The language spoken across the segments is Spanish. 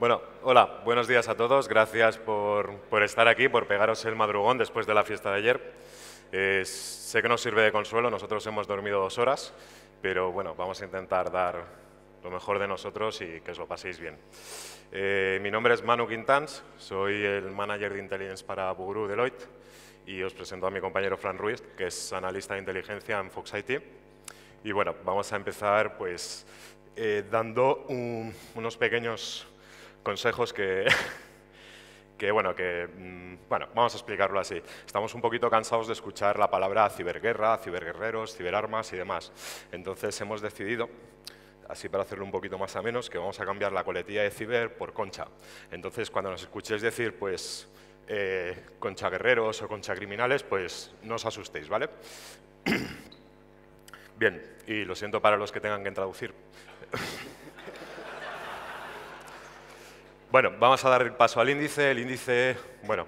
Bueno, hola, buenos días a todos. Gracias por estar aquí, por pegaros el madrugón después de la fiesta de ayer. Sé que nos sirve de consuelo, nosotros hemos dormido 2 horas, pero bueno, vamos a intentar dar lo mejor de nosotros y que os lo paséis bien. Mi nombre es Manu Quintans, soy el manager de Intelligence para Bugru Deloitte y os presento a mi compañero Fran Ruiz, que es analista de inteligencia en Fox IT. Y bueno, vamos a empezar pues dando unos pequeños consejos que, bueno, vamos a explicarlo así. Estamos un poquito cansados de escuchar la palabra ciberguerra, ciberguerreros, ciberarmas y demás. Entonces hemos decidido, así para hacerlo un poquito más ameno, que vamos a cambiar la coletilla de ciber por concha. Entonces cuando nos escuchéis decir, pues, concha guerreros o concha criminales, pues no os asustéis, ¿vale? Bien, y lo siento para los que tengan que traducir. Bueno, vamos a dar el paso al índice. El índice, bueno,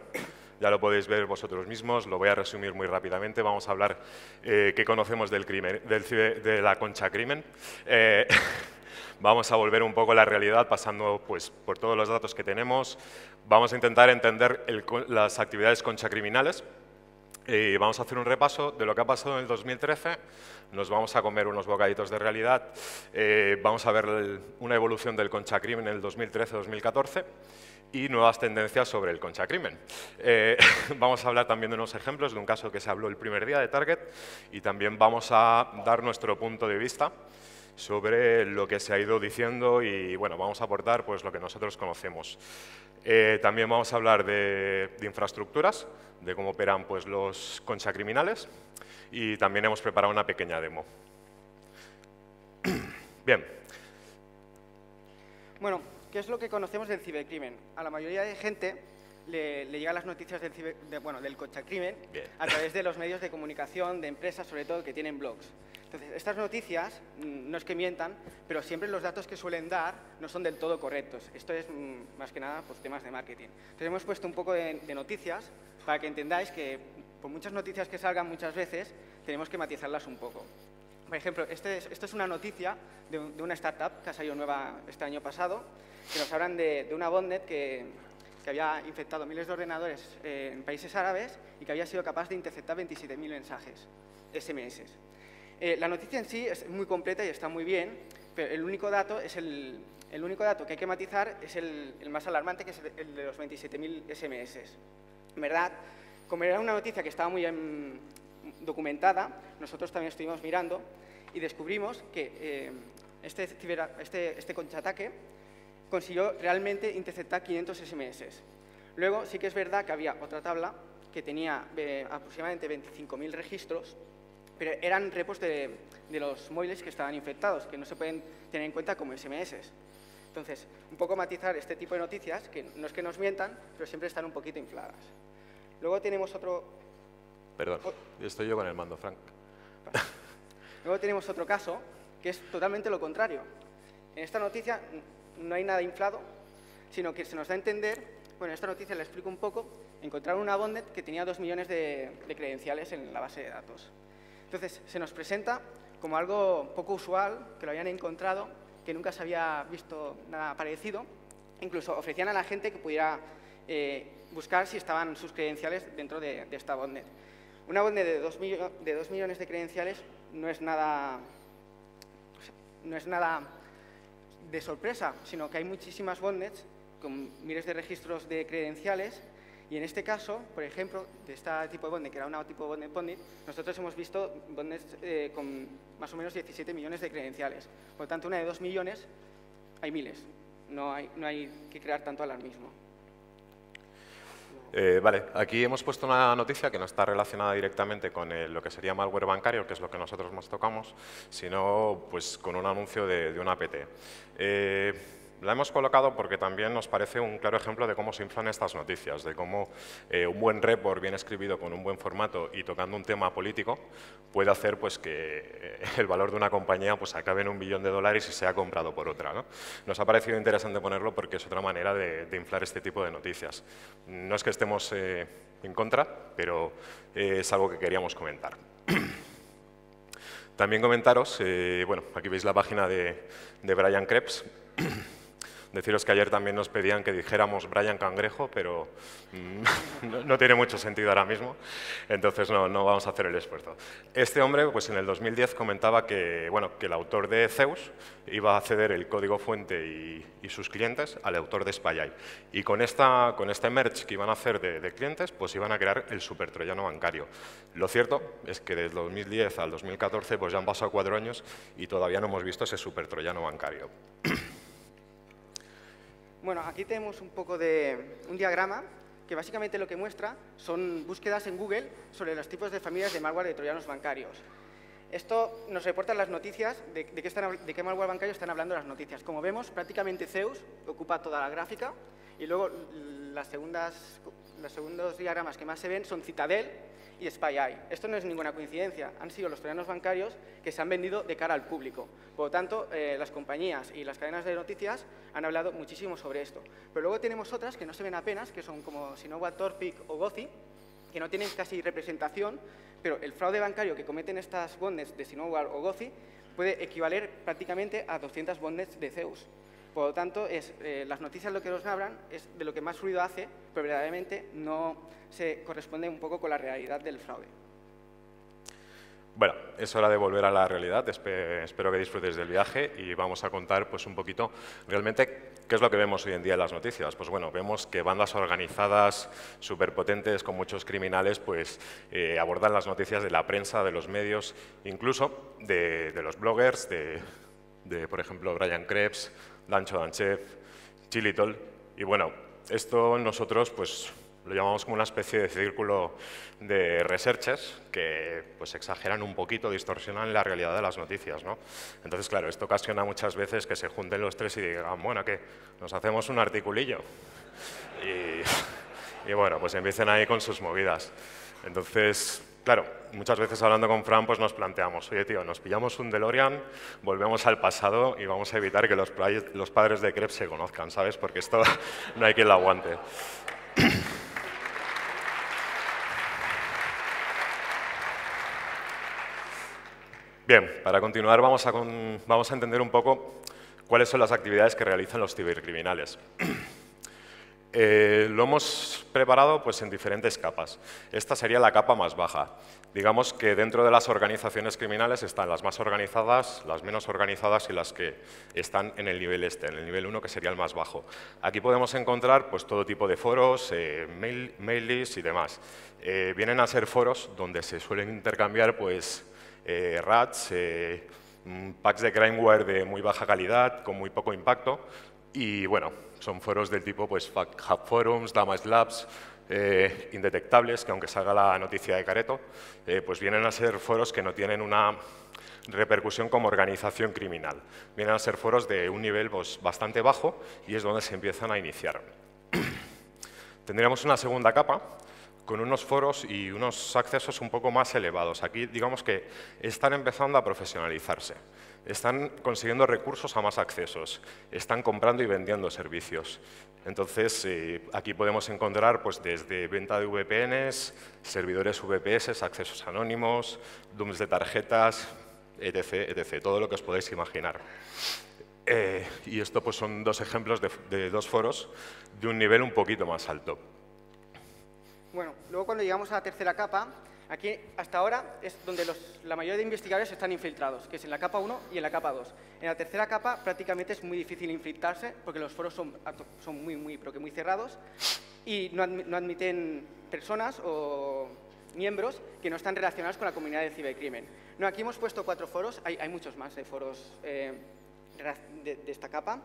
ya lo podéis ver vosotros mismos, lo voy a resumir muy rápidamente. Vamos a hablar qué conocemos del crimen, de la concha crimen. Vamos a volver un poco a la realidad pasando pues, por todos los datos que tenemos. Vamos a intentar entender las actividades concha criminales. Y vamos a hacer un repaso de lo que ha pasado en el 2013, nos vamos a comer unos bocaditos de realidad, vamos a ver una evolución del conchacrimen en el 2013-2014 y nuevas tendencias sobre el conchacrimen. Vamos a hablar también de unos ejemplos de un caso que se habló el primer día de Target y también vamos a dar nuestro punto de vista sobre lo que se ha ido diciendo y bueno, vamos a aportar pues, lo que nosotros conocemos. También vamos a hablar de infraestructuras, de cómo operan pues, los conchacriminales y también hemos preparado una pequeña demo. Bien. Bueno, ¿qué es lo que conocemos del cibercrimen? A la mayoría de gente le llegan las noticias del conchacrimen a través de los medios de comunicación, de empresas, sobre todo, que tienen blogs. Entonces, estas noticias no es que mientan, pero siempre los datos que suelen dar no son del todo correctos. Esto es, más que nada, pues, temas de marketing. Entonces, hemos puesto un poco de noticias para que entendáis que, por muchas noticias que salgan muchas veces, tenemos que matizarlas un poco. Por ejemplo, esto es una noticia de una startup que ha salido nueva este año pasado, que nos hablan de una botnet que había infectado miles de ordenadores en países árabes y que había sido capaz de interceptar 27.000 mensajes, SMS. La noticia en sí es muy completa y está muy bien, pero el único dato que hay que matizar es el más alarmante, que es el de los 27.000 SMS. En verdad, como era una noticia que estaba muy documentada, nosotros también estuvimos mirando y descubrimos que este contraataque consiguió realmente interceptar 500 SMS. Luego sí que es verdad que había otra tabla que tenía aproximadamente 25.000 registros, pero eran repos de los móviles que estaban infectados, que no se pueden tener en cuenta como SMS. Entonces, un poco matizar este tipo de noticias, que no es que nos mientan, pero siempre están un poquito infladas. Luego tenemos otro... Perdón, estoy yo con el mando, Frank. Luego tenemos otro caso, que es totalmente lo contrario. En esta noticia no hay nada inflado, sino que se nos da a entender, bueno, en esta noticia la explico un poco, encontraron una botnet que tenía 2 millones de credenciales en la base de datos. Entonces, se nos presenta como algo poco usual, que lo habían encontrado, que nunca se había visto nada parecido. Incluso ofrecían a la gente que pudiera buscar si estaban sus credenciales dentro de esta botnet. Una botnet de 2 millones de credenciales no es nada de sorpresa, sino que hay muchísimas botnets con miles de registros de credenciales. Y en este caso, por ejemplo, de este tipo de botnet, que era una tipo de botnet, nosotros hemos visto botnets con más o menos 17 millones de credenciales. Por lo tanto, una de 2 millones hay miles. No hay que crear tanto alarmismo. Vale, aquí hemos puesto una noticia que no está relacionada directamente con lo que sería malware bancario, que es lo que nosotros más tocamos, sino pues, con un anuncio de una APT. La hemos colocado porque también nos parece un claro ejemplo de cómo se inflan estas noticias, de cómo un buen report bien escribido con un buen formato y tocando un tema político puede hacer pues, que el valor de una compañía pues, acabe en $1 billón y sea comprado por otra, ¿no? Nos ha parecido interesante ponerlo porque es otra manera de inflar este tipo de noticias. No es que estemos en contra, pero es algo que queríamos comentar. También comentaros, bueno, aquí veis la página de Brian Krebs, Deciros que ayer también nos pedían que dijéramos Brian Cangrejo, pero no tiene mucho sentido ahora mismo, entonces no vamos a hacer el esfuerzo. Este hombre, pues en el 2010 comentaba que, bueno, que el autor de Zeus iba a ceder el código fuente y sus clientes al autor de SpyEye. Y con este merge que iban a hacer de clientes, pues iban a crear el supertroyano bancario. Lo cierto es que desde 2010 al 2014 pues ya han pasado 4 años y todavía no hemos visto ese supertroyano bancario. Bueno, aquí tenemos un poco de un diagrama que básicamente lo que muestra son búsquedas en Google sobre los tipos de familias de malware de troyanos bancarios. Esto nos reporta las noticias de qué malware bancario están hablando las noticias. Como vemos, prácticamente Zeus ocupa toda la gráfica y luego los segundos diagramas que más se ven son Citadel y SpyEye. Esto no es ninguna coincidencia, han sido los troyanos bancarios que se han vendido de cara al público. Por lo tanto, las compañías y las cadenas de noticias han hablado muchísimo sobre esto. Pero luego tenemos otras que no se ven apenas, que son como Sinowal, Torpig o Gothy, que no tienen casi representación, pero el fraude bancario que cometen estas botnets de Sinowal o Gothy puede equivaler prácticamente a 200 botnets de Zeus. Por lo tanto, las noticias lo que nos hablan es de lo que más ruido hace, pero verdaderamente no se corresponde un poco con la realidad del fraude. Bueno, es hora de volver a la realidad. Espero que disfrutes del viaje y vamos a contar pues, un poquito realmente qué es lo que vemos hoy en día en las noticias. Pues bueno, vemos que bandas organizadas, superpotentes, con muchos criminales, pues abordan las noticias de la prensa, de los medios, incluso de los bloggers, de por ejemplo, Brian Krebs, Dancho Danchev, Chilitol. Y bueno, esto nosotros pues lo llamamos como una especie de círculo de researchers que pues exageran un poquito, distorsionan la realidad de las noticias, ¿no? Entonces, claro, esto ocasiona muchas veces que se junten los tres y digan, bueno, ¿qué? ¿Nos hacemos un articulillo? Y bueno, pues empiecen ahí con sus movidas. Entonces, claro, muchas veces hablando con Fran pues nos planteamos, oye tío, nos pillamos un DeLorean, volvemos al pasado y vamos a evitar que los padres de Krebs se conozcan, ¿sabes? Porque esto no hay quien lo aguante. Bien, para continuar vamos a entender un poco cuáles son las actividades que realizan los cibercriminales. Lo hemos preparado pues, en diferentes capas. Esta sería la capa más baja. Digamos que dentro de las organizaciones criminales están las más organizadas, las menos organizadas y las que están en el nivel en el nivel 1, que sería el más bajo. Aquí podemos encontrar pues, todo tipo de foros, mail lists y demás. Vienen a ser foros donde se suelen intercambiar pues, RATs, packs de crimeware de muy baja calidad, con muy poco impacto, y bueno, son foros del tipo pues, Hub Forums, Damage Labs, indetectables, que aunque salga la noticia de careto, pues vienen a ser foros que no tienen una repercusión como organización criminal. Vienen a ser foros de un nivel pues, bastante bajo y es donde se empiezan a iniciar. Tendríamos una segunda capa, con unos foros y unos accesos un poco más elevados. Aquí, digamos que están empezando a profesionalizarse. Están consiguiendo recursos a más accesos. Están comprando y vendiendo servicios. Entonces, aquí podemos encontrar pues, desde venta de VPNs, servidores VPS, accesos anónimos, dumps de tarjetas, etc., etc. Todo lo que os podéis imaginar. Y esto pues, son dos ejemplos de dos foros de un nivel un poquito más alto. Bueno, luego cuando llegamos a la tercera capa, aquí hasta ahora es donde la mayoría de investigadores están infiltrados, que es en la capa 1 y en la capa 2. En la tercera capa prácticamente es muy difícil infiltrarse porque los foros son muy cerrados y no admiten personas o miembros que no están relacionados con la comunidad del cibercrimen. No, aquí hemos puesto 4 foros, hay muchos más de foros de esta capa.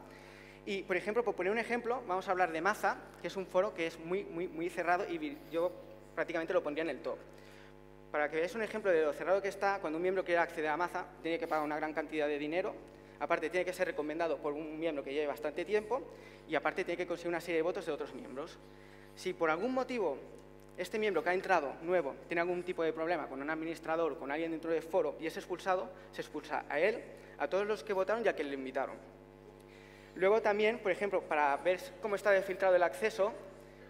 Y, por ejemplo, por poner un ejemplo, vamos a hablar de Maza, que es un foro que es muy cerrado y yo prácticamente lo pondría en el top. Para que veáis un ejemplo de lo cerrado que está, cuando un miembro quiere acceder a Maza, tiene que pagar una gran cantidad de dinero, aparte tiene que ser recomendado por un miembro que lleve bastante tiempo y aparte tiene que conseguir una serie de votos de otros miembros. Si por algún motivo este miembro que ha entrado nuevo tiene algún tipo de problema con un administrador o con alguien dentro del foro y es expulsado, se expulsa a él, a todos los que votaron y a quien le invitaron. Luego también, por ejemplo, para ver cómo está filtrado el acceso,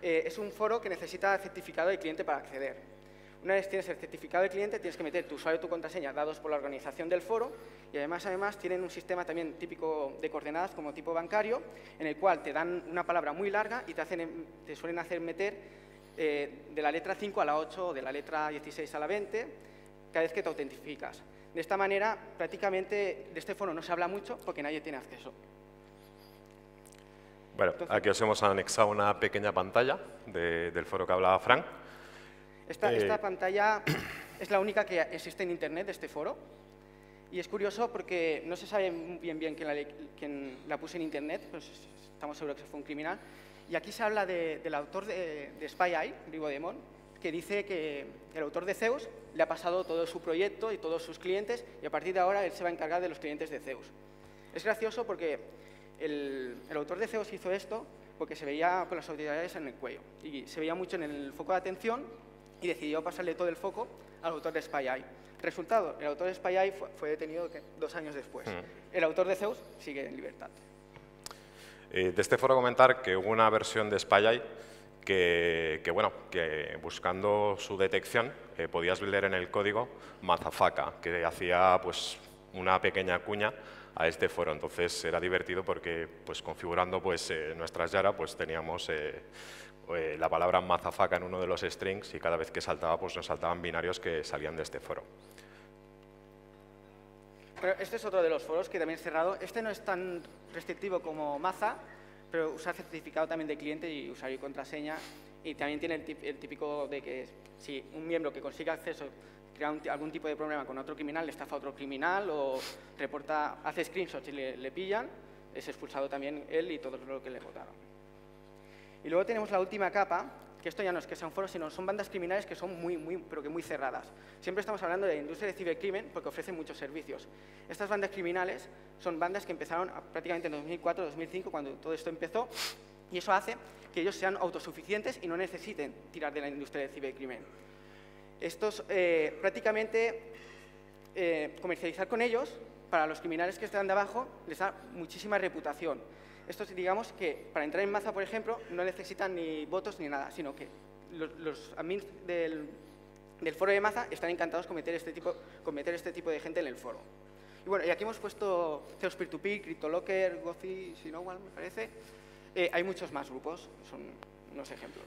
es un foro que necesita certificado de cliente para acceder. Una vez tienes el certificado de cliente, tienes que meter tu usuario y tu contraseña dados por la organización del foro, y además tienen un sistema también típico de coordenadas como tipo bancario, en el cual te dan una palabra muy larga y te suelen hacer meter de la letra 5 a la 8 o de la letra 16 a la 20 cada vez que te autentificas. De esta manera, prácticamente de este foro no se habla mucho porque nadie tiene acceso. Bueno, aquí os hemos anexado una pequeña pantalla del foro que hablaba Frank. Esta pantalla es la única que existe en Internet de este foro. Y es curioso porque no se sabe bien quién la puso en Internet, pues estamos seguros que fue un criminal. Y aquí se habla del autor de Spy Eye, Rivo Demon, que dice que el autor de Zeus le ha pasado todo su proyecto y todos sus clientes, y a partir de ahora él se va a encargar de los clientes de Zeus. Es gracioso porque el autor de Zeus hizo esto porque se veía con las autoridades en el cuello y se veía mucho en el foco de atención y decidió pasarle todo el foco al autor de Spy Eye. Resultado, el autor de Spy Eye fue detenido 2 años después. El autor de Zeus sigue en libertad. De este foro comentar que hubo una versión de Spy Eye que buscando su detección podías leer en el código Mazafaka, que hacía pues una pequeña cuña a este foro. Entonces era divertido porque pues configurando pues nuestras Yara pues teníamos la palabra Mazafaka en uno de los strings y cada vez que saltaba pues nos saltaban binarios que salían de este foro. Bueno, este es otro de los foros que también es cerrado. Este no es tan restrictivo como Maza, pero usa certificado también de cliente y usuario y contraseña. Y también tiene el típico de que si un miembro que consigue acceso crea algún tipo de problema con otro criminal, le estafa a otro criminal o hace screenshots y le pillan, es expulsado también él y todos los que le votaron. Y luego tenemos la última capa, que esto ya no es que sea un foro, sino son bandas criminales que son pero que muy cerradas. Siempre estamos hablando de la industria de cibercrimen porque ofrecen muchos servicios. Estas bandas criminales son bandas que empezaron prácticamente en 2004-2005, cuando todo esto empezó, y eso hace que ellos sean autosuficientes y no necesiten tirar de la industria del cibercrimen. Estos, prácticamente, comercializar con ellos, para los criminales que están de abajo, les da muchísima reputación. Estos, digamos que para entrar en Maza, por ejemplo, no necesitan ni votos ni nada, sino que los admins del foro de Maza están encantados con meter este tipo de gente en el foro. Y bueno, y aquí hemos puesto Zeus Peer-to-Peer, CryptoLocker, Gothy, Sinowal, me parece. Hay muchos más grupos, son unos ejemplos.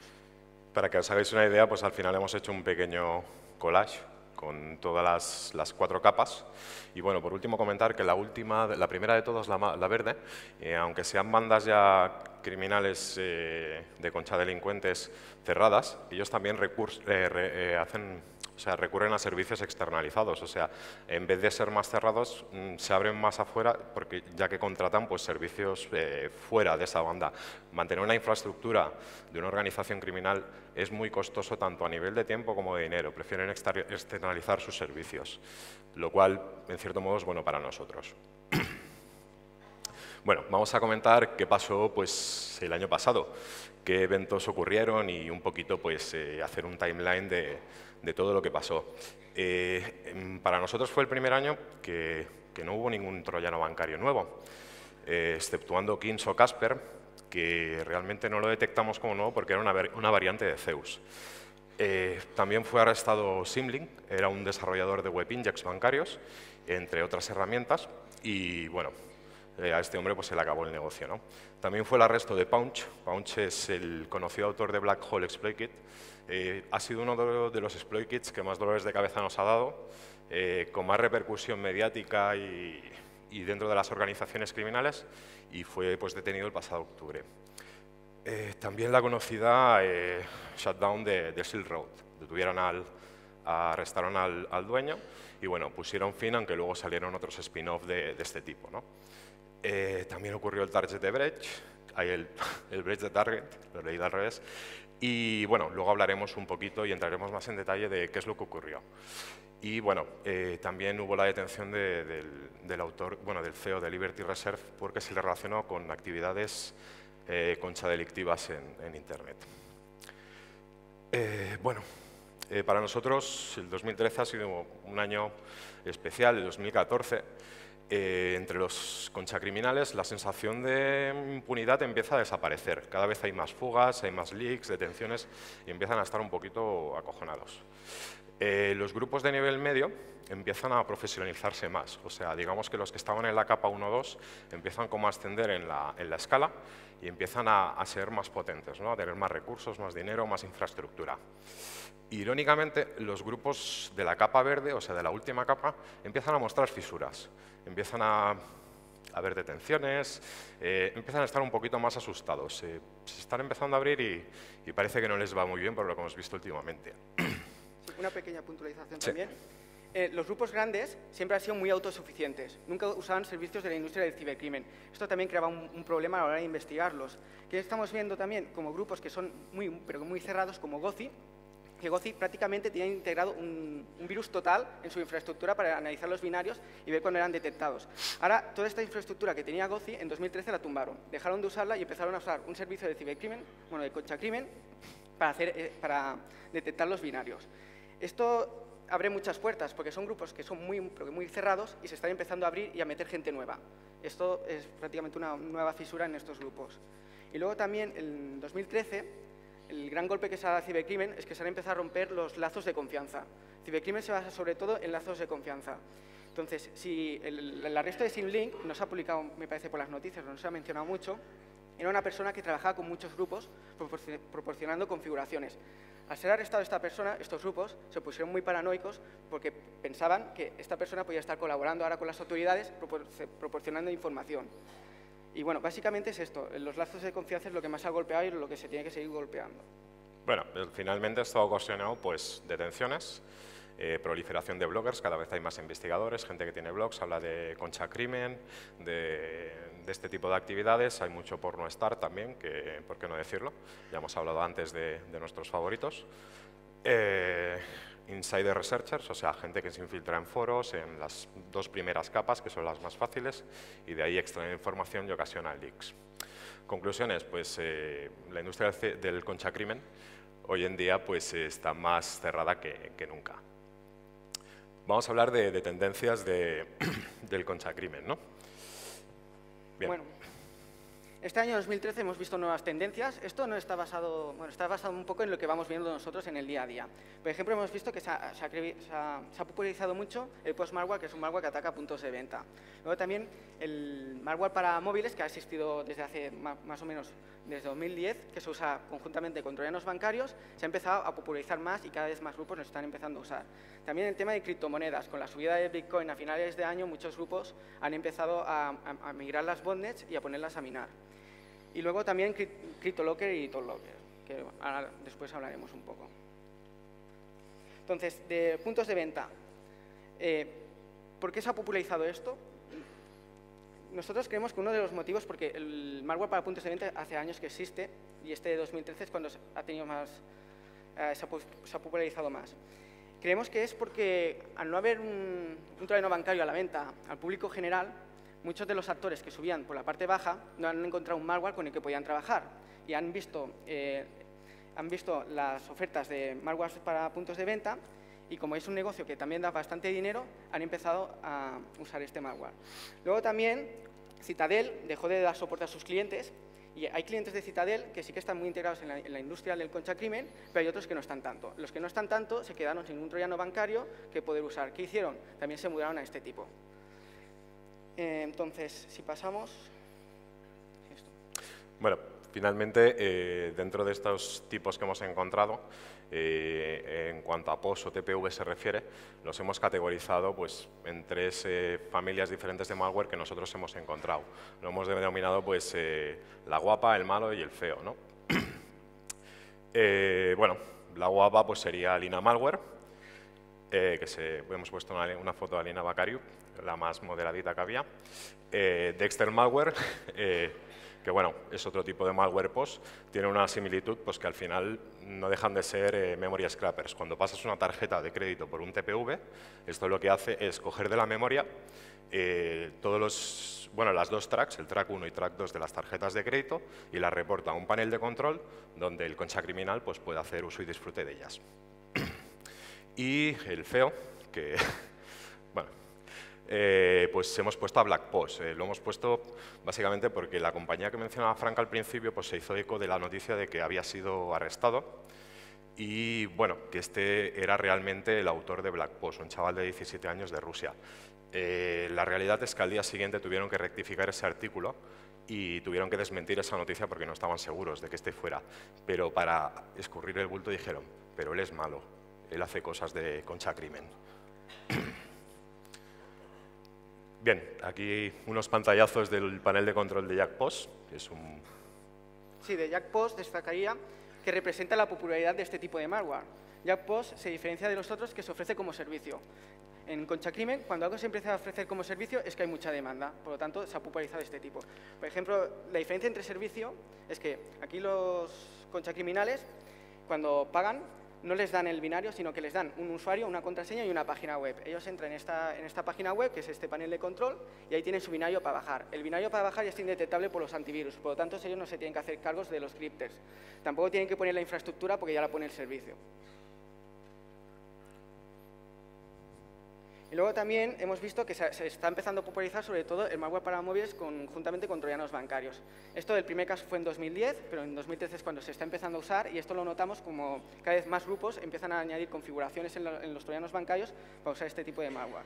Para que os hagáis una idea, pues al final hemos hecho un pequeño collage con todas las 4 capas. Y bueno, por último comentar que la primera de todas, la verde, aunque sean bandas ya criminales de concha delincuentes cerradas, ellos también recurren a servicios externalizados. O sea, en vez de ser más cerrados, se abren más afuera, porque ya que contratan pues, servicios fuera de esa banda. Mantener una infraestructura de una organización criminal es muy costoso tanto a nivel de tiempo como de dinero. Prefieren externalizar sus servicios, lo cual, en cierto modo, es bueno para nosotros. Bueno, vamos a comentar qué pasó pues, el año pasado, qué eventos ocurrieron y un poquito pues, hacer un timeline de todo lo que pasó. Para nosotros fue el primer año que no hubo ningún troyano bancario nuevo, exceptuando Kins o Casper, que realmente no lo detectamos como nuevo porque era una variante de Zeus. También fue arrestado Symlink, era un desarrollador de web index bancarios, entre otras herramientas, y bueno, a este hombre pues, se le acabó el negocio, ¿no? También fue el arresto de Paunch. Paunch es el conocido autor de Black Hole Exploit Kit. Ha sido uno de los exploit kits que más dolores de cabeza nos ha dado, con más repercusión mediática y dentro de las organizaciones criminales, y fue pues, detenido el pasado octubre. También la conocida shutdown de Silk Road. Arrestaron al dueño y bueno, pusieron fin, aunque luego salieron otros spin-off de este tipo, ¿no? También ocurrió el Target de Breach, el Breach de Target, lo he leído al revés. Y bueno, luego hablaremos un poquito y entraremos más en detalle de qué es lo que ocurrió. Y bueno, también hubo la detención del autor, del CEO de Liberty Reserve, porque se le relacionó con actividades conchadelictivas en Internet. Para nosotros el 2013 ha sido un año especial, el 2014. entre los conchacriminales la sensación de impunidad empieza a desaparecer. Cada vez hay más fugas, hay más leaks, detenciones y empiezan a estar un poquito acojonados. Los grupos de nivel medio empiezan a profesionalizarse más. O sea, digamos que los que estaban en la capa 1 o 2 empiezan como a ascender en la escala y empiezan a ser más potentes, ¿no? A tener más recursos, más dinero, más infraestructura. Irónicamente, los grupos de la capa verde, o sea, de la última capa, empiezan a mostrar fisuras. Empiezan a haber detenciones, empiezan a estar un poquito más asustados. Se están empezando a abrir y parece que no les va muy bien por lo que hemos visto últimamente. Una pequeña puntualización también. Los grupos grandes siempre han sido muy autosuficientes. Nunca usaban servicios de la industria del cibercrimen. Esto también creaba un problema a la hora de investigarlos. Que estamos viendo también como grupos que son muy cerrados, como Gozi, que Gozi prácticamente tiene integrado un virus total en su infraestructura para analizar los binarios y ver cuándo eran detectados. Ahora, toda esta infraestructura que tenía Gozi, en 2013 la tumbaron. Dejaron de usarla y empezaron a usar un servicio de cibercrimen, bueno, de conchacrimen, para detectar los binarios. Esto abre muchas puertas, porque son grupos que son muy cerrados y se están empezando a abrir y a meter gente nueva. Esto es prácticamente una nueva fisura en estos grupos. Y luego también, en 2013, el gran golpe que se ha dado al cibercrimen es que se han empezado a romper los lazos de confianza. El cibercrimen se basa sobre todo en lazos de confianza. Entonces, si el arresto de Simlink, no se ha publicado, me parece, por las noticias, no se ha mencionado mucho, era una persona que trabajaba con muchos grupos proporcionando configuraciones. Al ser arrestado esta persona, estos grupos se pusieron muy paranoicos porque pensaban que esta persona podía estar colaborando ahora con las autoridades proporcionando información. Y bueno, básicamente es esto, los lazos de confianza es lo que más ha golpeado y lo que se tiene que seguir golpeando. Bueno, finalmente esto ha ocasionado pues, detenciones, proliferación de bloggers, cada vez hay más investigadores, gente que tiene blogs, habla de conchacrimen, de este tipo de actividades, hay mucho porno star también, que, ¿por qué no decirlo? Ya hemos hablado antes de nuestros favoritos. Insider researchers, o sea, gente que se infiltra en foros, en las dos primeras capas, que son las más fáciles, y de ahí extraen información y ocasiona leaks. Conclusiones, pues la industria del conchacrimen hoy en día pues, está más cerrada que nunca. Vamos a hablar de tendencias del conchacrimen, ¿no? Bien. Bueno, este año 2013 hemos visto nuevas tendencias. Esto no está basado, bueno, está basado un poco en lo que vamos viendo nosotros en el día a día. Por ejemplo, hemos visto que se ha popularizado mucho el post-malware, que es un malware que ataca puntos de venta. Luego también el malware para móviles, que ha existido desde hace más o menos desde 2010, que se usa conjuntamente con troyanos bancarios, se ha empezado a popularizar más y cada vez más grupos lo están empezando a usar. También el tema de criptomonedas. Con la subida de Bitcoin a finales de año, muchos grupos han empezado a migrar las botnets y a ponerlas a minar. Y luego también CryptoLocker y TalkLocker, que ahora después hablaremos un poco. Entonces, de puntos de venta. ¿Por qué se ha popularizado esto? Nosotros creemos que uno de los motivos, porque el malware para puntos de venta hace años que existe, y este de 2013 es cuando se ha popularizado más. Creemos que es porque al no haber un troyano bancario a la venta al público general, muchos de los actores que subían por la parte baja no han encontrado un malware con el que podían trabajar y han visto las ofertas de malware para puntos de venta y como es un negocio que también da bastante dinero, han empezado a usar este malware. Luego también Citadel dejó de dar soporte a sus clientes y hay clientes de Citadel que sí que están muy integrados en la industria del conchacrimen, pero hay otros que no están tanto. Los que no están tanto se quedaron sin un troyano bancario que poder usar. ¿Qué hicieron? También se mudaron a este tipo. Entonces, si pasamos... Esto. Bueno, finalmente, dentro de estos tipos que hemos encontrado, en cuanto a POS o TPV se refiere, los hemos categorizado pues, en tres familias diferentes de malware que nosotros hemos encontrado. Lo hemos denominado pues, la guapa, el malo y el feo, ¿no? Bueno, la guapa pues, sería Alina Malware, hemos puesto una foto de Alina Bakariuk, la más moderadita que había. Dexter Malware, que bueno, es otro tipo de malware POS, tiene una similitud pues, que al final no dejan de ser memory scrappers. Cuando pasas una tarjeta de crédito por un TPV, esto lo que hace es coger de la memoria las dos tracks, el track 1 y track 2 de las tarjetas de crédito y las reporta a un panel de control donde el conchacriminal pues, puede hacer uso y disfrute de ellas. Y el feo, que bueno, pues hemos puesto a BlackPost. Lo hemos puesto básicamente porque la compañía que mencionaba Frank al principio pues se hizo eco de la noticia de que había sido arrestado y bueno, que este era realmente el autor de BlackPost, un chaval de 17 años de Rusia. La realidad es que al día siguiente tuvieron que rectificar ese artículo y tuvieron que desmentir esa noticia porque no estaban seguros de que este fuera. Pero para escurrir el bulto dijeron, pero él es malo, él hace cosas de concha crimen. Bien, aquí unos pantallazos del panel de control de JackPost, que es un... Sí, de JackPost destacaría que representa la popularidad de este tipo de malware. JackPost se diferencia de los otros que se ofrece como servicio. En Concha Crimen, cuando algo se empieza a ofrecer como servicio, es que hay mucha demanda. Por lo tanto, se ha popularizado este tipo. Por ejemplo, la diferencia entre servicio es que aquí los conchacriminales, cuando pagan, no les dan el binario, sino que les dan un usuario, una contraseña y una página web. Ellos entran en esta página web, que es este panel de control, y ahí tienen su binario para bajar. El binario para bajar ya está indetectable por los antivirus, por lo tanto, ellos no se tienen que hacer cargos de los crypters. Tampoco tienen que poner la infraestructura porque ya la pone el servicio. Y luego también hemos visto que se está empezando a popularizar sobre todo el malware para móviles juntamente con troyanos bancarios. Esto del primer caso fue en 2010, pero en 2013 es cuando se está empezando a usar y esto lo notamos como cada vez más grupos empiezan a añadir configuraciones en los troyanos bancarios para usar este tipo de malware.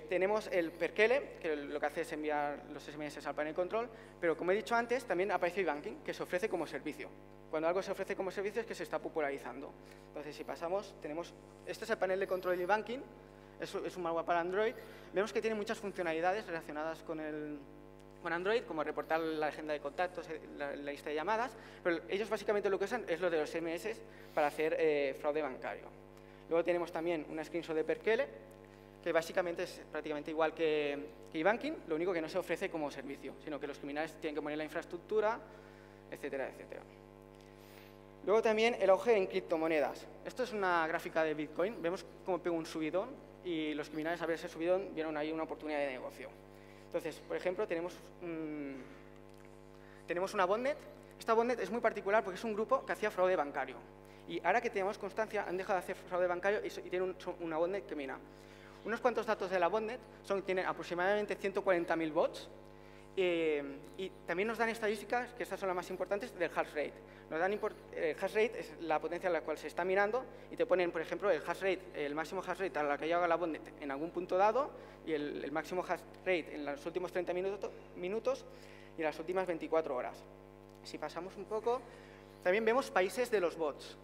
Tenemos el Perkele, que lo que hace es enviar los SMS al panel control, pero como he dicho antes, también aparece eBanking, que se ofrece como servicio. Cuando algo se ofrece como servicio es que se está popularizando. Entonces, si pasamos, este es el panel de control de eBanking. Es un malware para Android. Vemos que tiene muchas funcionalidades relacionadas con Android, como reportar la agenda de contactos, la lista de llamadas, pero ellos básicamente lo que usan es lo de los SMS para hacer fraude bancario. Luego tenemos también una screenshot de Perkele, que básicamente es prácticamente igual que eBanking, lo único que no se ofrece como servicio, sino que los criminales tienen que poner la infraestructura, etcétera, etcétera. Luego también el auge en criptomonedas. Esto es una gráfica de Bitcoin. Vemos cómo pega un subidón y los criminales al ver ese subidón vieron ahí una oportunidad de negocio. Entonces, por ejemplo, tenemos una botnet. Esta botnet es muy particular porque es un grupo que hacía fraude bancario. Y ahora que tenemos constancia, han dejado de hacer fraude bancario y tienen una botnet que mina. Unos cuantos datos de la botnet tienen aproximadamente 140.000 bots. Y también nos dan estadísticas, que estas son las más importantes, del hash rate. El hash rate es la potencia a la cual se está minando y te ponen, por ejemplo, el máximo hash rate a la que llega la botnet en algún punto dado y el máximo hash rate en los últimos 30 minutos y en las últimas 24 horas. Si pasamos un poco, también vemos países de los bots.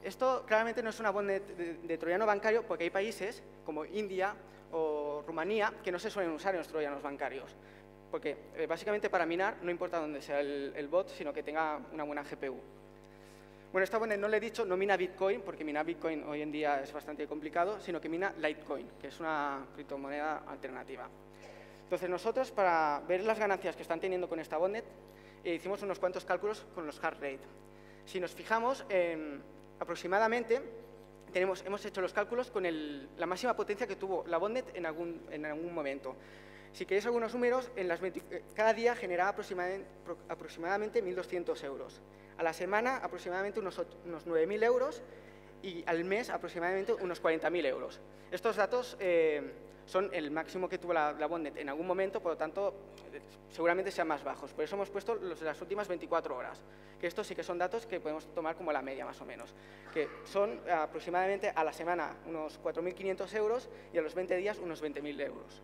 Esto claramente no es una botnet de troyano bancario porque hay países como India o Rumanía que no se suelen usar en los troyanos bancarios. Porque básicamente para minar no importa dónde sea el bot, sino que tenga una buena GPU. Bueno, esta botnet no le he dicho, no mina Bitcoin, porque minar Bitcoin hoy en día es bastante complicado, sino que mina Litecoin, que es una criptomoneda alternativa. Entonces nosotros, para ver las ganancias que están teniendo con esta botnet, hicimos unos cuantos cálculos con los hash rate. Si nos fijamos, aproximadamente hemos hecho los cálculos con la máxima potencia que tuvo la botnet en algún momento. Si queréis algunos números, cada día genera aproximadamente 1.200 euros. A la semana, aproximadamente unos 9.000 euros y al mes, aproximadamente unos 40.000 euros. Estos datos son el máximo que tuvo la botnet en algún momento, por lo tanto, seguramente sean más bajos. Por eso hemos puesto los de las últimas 24 horas, que estos sí que son datos que podemos tomar como la media, más o menos, que son aproximadamente a la semana unos 4.500 euros y a los 20 días unos 20.000 euros.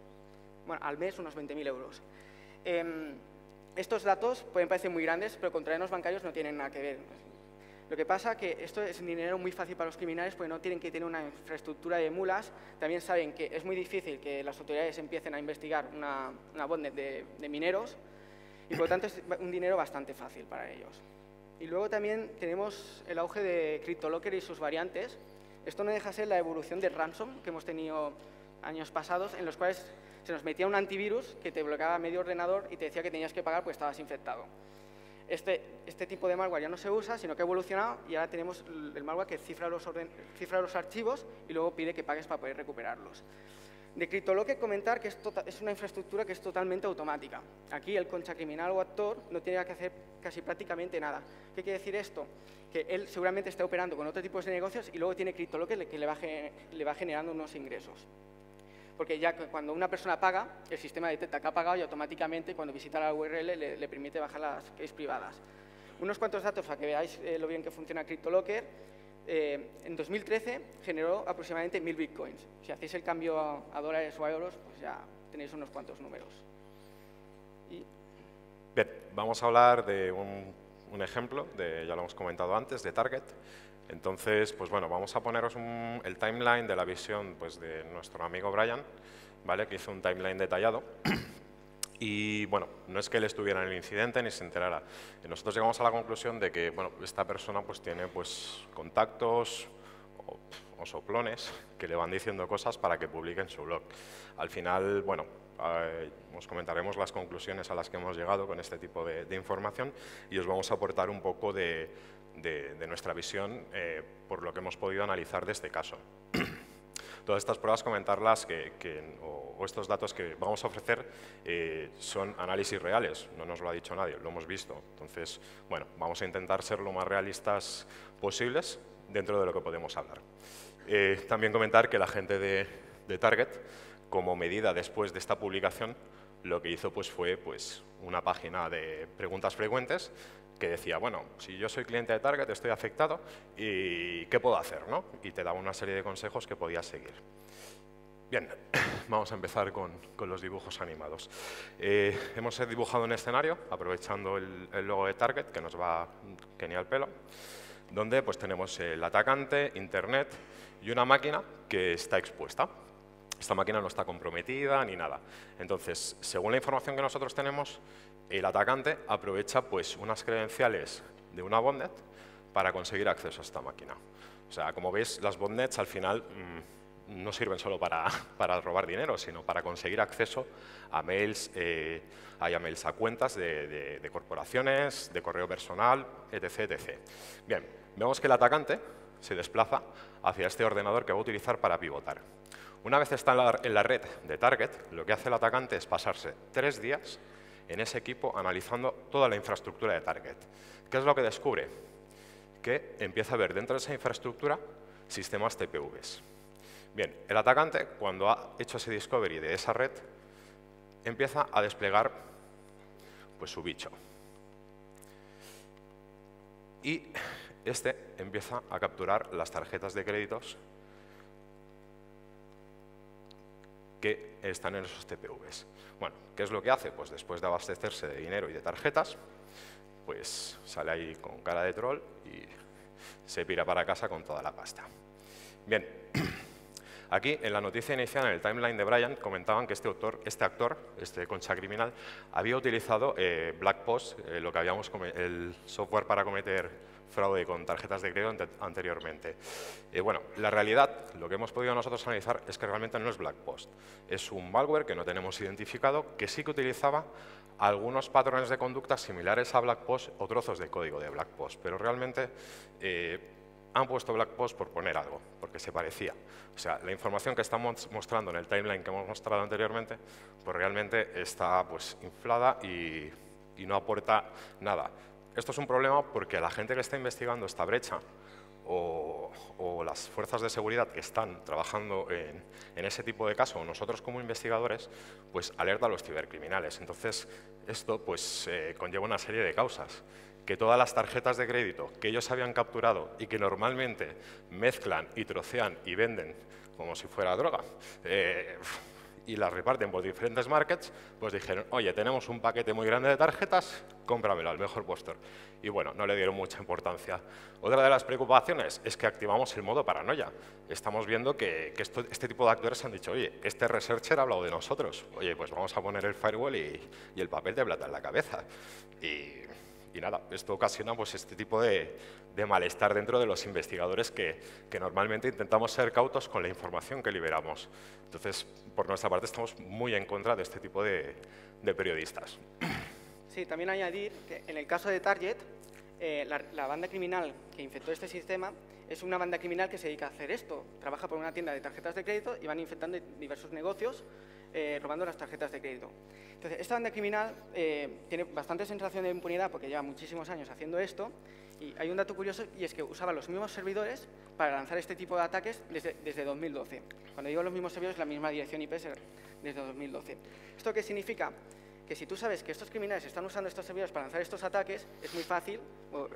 Bueno, al mes unos 20.000 euros. Estos datos pueden parecer muy grandes, pero con troyanos bancarios no tienen nada que ver. Lo que pasa es que esto es un dinero muy fácil para los criminales porque no tienen que tener una infraestructura de mulas. También saben que es muy difícil que las autoridades empiecen a investigar una botnet de mineros y por lo tanto es un dinero bastante fácil para ellos. Y luego también tenemos el auge de CryptoLocker y sus variantes. Esto no deja de ser la evolución del ransom que hemos tenido años pasados, en los cuales se nos metía un antivirus que te bloqueaba medio ordenador y te decía que tenías que pagar porque estabas infectado. Este tipo de malware ya no se usa, sino que ha evolucionado y ahora tenemos el malware que cifra los archivos y luego pide que pagues para poder recuperarlos. De CryptoLocker comentar que es una infraestructura que es totalmente automática. Aquí el conchacriminal o actor no tiene que hacer casi prácticamente nada. ¿Qué quiere decir esto? Que él seguramente está operando con otro tipo de negocios y luego tiene CryptoLocker que le va generando unos ingresos. porque ya cuando una persona paga, el sistema detecta que ha pagado y automáticamente cuando visita la URL le permite bajar las keys privadas. Unos cuantos datos para que veáis lo bien que funciona CryptoLocker. En 2013 generó aproximadamente 1000 bitcoins. Si hacéis el cambio a dólares o a euros, pues ya tenéis unos cuantos números. Bien, vamos a hablar de un ejemplo, ya lo hemos comentado antes, de Target. Entonces, pues bueno, vamos a poneros el timeline de la visión pues, de nuestro amigo Brian, ¿vale? Que hizo un timeline detallado. Y bueno, no es que él estuviera en el incidente ni se enterara. Nosotros llegamos a la conclusión de que bueno, esta persona pues, tiene pues, contactos o soplones que le van diciendo cosas para que publique en su blog. Al final, bueno, os comentaremos las conclusiones a las que hemos llegado con este tipo de información y os vamos a aportar un poco de nuestra visión por lo que hemos podido analizar de este caso. Todas estas pruebas, comentarlas o estos datos que vamos a ofrecer son análisis reales, no nos lo ha dicho nadie, lo hemos visto. Entonces, bueno, vamos a intentar ser lo más realistas posibles dentro de lo que podemos hablar. También comentar que la gente de Target, como medida después de esta publicación, lo que hizo pues, fue pues, una página de preguntas frecuentes que decía, bueno, si yo soy cliente de Target, estoy afectado, ¿y qué puedo hacer? ¿No? Y te daba una serie de consejos que podías seguir. Bien, vamos a empezar con los dibujos animados. Hemos dibujado un escenario, aprovechando el logo de Target, que nos va genial al pelo, donde pues, tenemos el atacante, Internet y una máquina que está expuesta. Esta máquina no está comprometida ni nada. Entonces, según la información que nosotros tenemos, el atacante aprovecha pues, unas credenciales de una botnet para conseguir acceso a esta máquina. O sea, como veis, las botnets al final no sirven solo para robar dinero, sino para conseguir acceso a mails, a cuentas de corporaciones, de correo personal, etc, etc. Bien, vemos que el atacante se desplaza hacia este ordenador que va a utilizar para pivotar. Una vez está en la red de Target, lo que hace el atacante es pasarse 3 días en ese equipo analizando toda la infraestructura de Target. ¿Qué es lo que descubre? Que empieza a ver dentro de esa infraestructura sistemas TPVs. Bien, el atacante, cuando ha hecho ese discovery de esa red, empieza a desplegar pues, su bicho. Y este empieza a capturar las tarjetas de créditos que están en esos TPVs. Bueno, ¿qué es lo que hace? Pues después de abastecerse de dinero y de tarjetas, pues sale ahí con cara de troll y se pira para casa con toda la pasta. Bien, aquí en la noticia inicial, en el timeline de Brian, comentaban que este actor, este concha criminal, había utilizado BlackPost, lo que el software para cometer fraude con tarjetas de crédito anteriormente. Bueno, la realidad, lo que hemos podido nosotros analizar es que realmente no es BlackPost. Es un malware que no tenemos identificado, que sí que utilizaba algunos patrones de conducta similares a BlackPost o trozos de código de BlackPost, pero realmente han puesto BlackPost por poner algo, porque se parecía. O sea, la información que estamos mostrando en el timeline que hemos mostrado anteriormente, pues realmente está pues, inflada y no aporta nada. Esto es un problema porque la gente que está investigando esta brecha o las fuerzas de seguridad que están trabajando en ese tipo de casos, o nosotros como investigadores, pues alerta a los cibercriminales. Entonces, esto pues, conlleva una serie de causas. Que todas las tarjetas de crédito que ellos habían capturado y que normalmente mezclan y trocean y venden como si fuera droga, y las reparten por diferentes markets, pues dijeron, oye, tenemos un paquete muy grande de tarjetas, cómpramelo al mejor postor. Y bueno, no le dieron mucha importancia. Otra de las preocupaciones es que activamos el modo paranoia. Estamos viendo que este tipo de actores han dicho, oye, este researcher ha hablado de nosotros. Oye, pues vamos a poner el firewall y el papel de plata en la cabeza. Y nada, esto ocasiona pues, este tipo de malestar dentro de los investigadores que normalmente intentamos ser cautos con la información que liberamos. Entonces, por nuestra parte, estamos muy en contra de este tipo de periodistas. Sí, también añadir que en el caso de Target, la banda criminal que infectó este sistema es una banda criminal que se dedica a hacer esto. Trabaja por una tienda de tarjetas de crédito y van infectando diversos negocios robando las tarjetas de crédito. Entonces, esta banda criminal tiene bastante sensación de impunidad porque lleva muchísimos años haciendo esto, y hay un dato curioso, y es que usaba los mismos servidores para lanzar este tipo de ataques desde 2012. Cuando digo los mismos servidores, la misma dirección IP desde 2012. ¿Esto qué significa? Que si tú sabes que estos criminales están usando estos servidores para lanzar estos ataques, es muy fácil,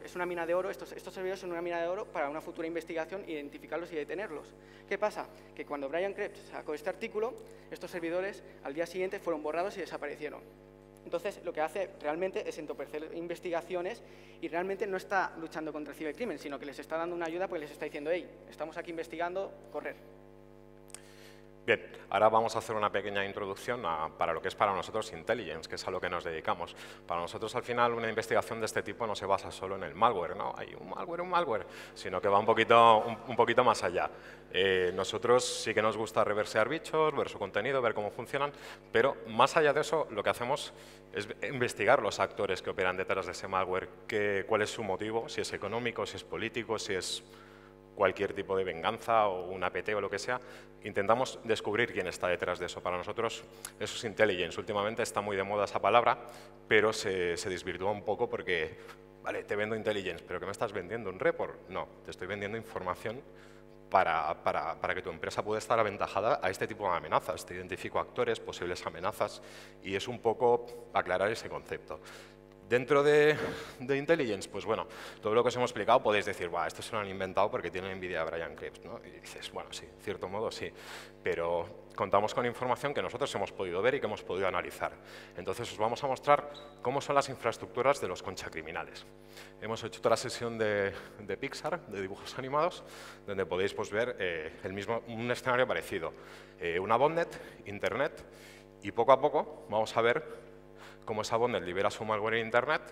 es una mina de oro, estos servidores son una mina de oro para una futura investigación, identificarlos y detenerlos. ¿Qué pasa? Que cuando Brian Krebs sacó este artículo, estos servidores al día siguiente fueron borrados y desaparecieron. Entonces, lo que hace realmente es entorpecer investigaciones y realmente no está luchando contra el cibercrimen, sino que les está dando una ayuda porque les está diciendo, hey, estamos aquí investigando, correr. Bien, ahora vamos a hacer una pequeña introducción para lo que es para nosotros Intelligence, que es a lo que nos dedicamos. Para nosotros, al final, una investigación de este tipo no se basa solo en el malware, ¿no? Hay un malware, sino que va un poquito más allá. Nosotros sí que nos gusta reversear bichos, ver su contenido, ver cómo funcionan, pero más allá de eso, lo que hacemos es investigar los actores que operan detrás de ese malware, cuál es su motivo, si es económico, si es político, si es cualquier tipo de venganza o un APT o lo que sea, intentamos descubrir quién está detrás de eso. Para nosotros eso es intelligence. Últimamente está muy de moda esa palabra, pero se desvirtúa un poco porque, vale, te vendo intelligence, pero ¿qué me estás vendiendo? ¿Un report? No, te estoy vendiendo información para que tu empresa pueda estar aventajada a este tipo de amenazas. Te identifico actores, posibles amenazas, y es un poco aclarar ese concepto. Dentro de Intelligence, pues bueno, todo lo que os hemos explicado podéis decir, esto se lo han inventado porque tienen envidia a Brian Krebs, ¿no? Y dices, bueno, sí, en cierto modo sí, pero contamos con información que nosotros hemos podido ver y que hemos podido analizar. Entonces os vamos a mostrar cómo son las infraestructuras de los conchacriminales. Hemos hecho otra sesión de Pixar, de dibujos animados, donde podéis pues, ver un escenario parecido. Una botnet, Internet, y poco a poco vamos a ver cómo esa botnet libera su malware en Internet,